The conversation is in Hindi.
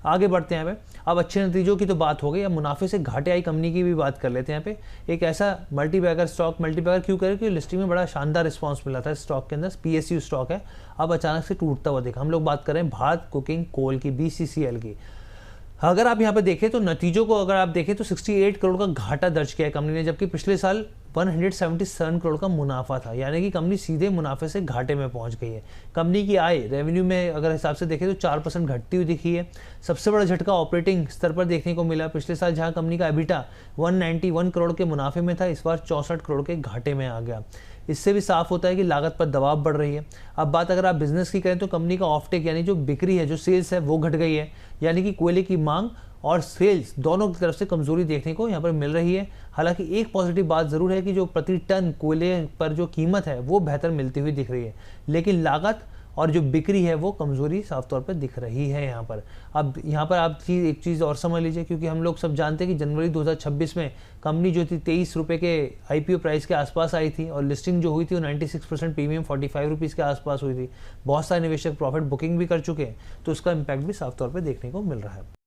आगे बढ़ते हैं यहाँ पे। अब अच्छे नतीजों की तो बात हो गई, अब मुनाफे से घाटे आई कंपनी की भी बात कर लेते हैं यहाँ पे। एक ऐसा मल्टीबैगर स्टॉक, मल्टीबैगर क्यों करे, क्योंकि लिस्टिंग में बड़ा शानदार रिस्पांस मिला था स्टॉक के अंदर, पीएसयू स्टॉक है, अब अचानक से टूटता हुआ देखा। हम लोग बात कर रहे हैं भारत कुकिंग कोल की, बीसीसीएल की। अगर आप यहाँ पे देखें तो नतीजों को अगर आप देखें तो 68 करोड़ का घाटा दर्ज किया है कंपनी ने, जबकि पिछले साल 177 करोड़ का मुनाफा था, यानी कि कंपनी सीधे मुनाफे से घाटे में पहुंच गई है। कंपनी की आय रेवेन्यू में अगर हिसाब से देखें तो 4% घटती हुई दिखी है। सबसे बड़ा झटका ऑपरेटिंग स्तर पर देखने को मिला। पिछले साल जहां कंपनी का एबिटा 191 करोड़ के मुनाफे में था, इस बार 64 करोड़ के घाटे में आ गया। इससे भी साफ होता है कि लागत पर दबाव बढ़ रही है। अब बात अगर आप बिजनेस की करें तो कंपनी का ऑफटेक यानी जो बिक्री है, जो सेल्स है, वो घट गई है, यानी कि कोयले की मांग और सेल्स दोनों की तरफ से कमजोरी देखने को यहाँ पर मिल रही है। हालांकि एक पॉजिटिव बात जरूर है कि जो प्रति टन कोयले पर जो कीमत है वो बेहतर मिलती हुई दिख रही है, लेकिन लागत और जो बिक्री है वो कमजोरी साफ तौर पर दिख रही है यहाँ पर। अब यहाँ पर आप एक चीज़ और समझ लीजिए, क्योंकि हम लोग सब जानते हैं कि जनवरी 2026 में कंपनी जो थी 23 रुपये के आईपीओ प्राइस के आसपास आई थी, और लिस्टिंग जो हुई थी वो 96% प्रीमियम 45 रुपीज़ के आसपास हुई थी। बहुत सारे निवेशक प्रॉफिट बुकिंग भी कर चुके हैं, तो उसका इम्पैक्ट भी साफ तौर पर देखने को मिल रहा है।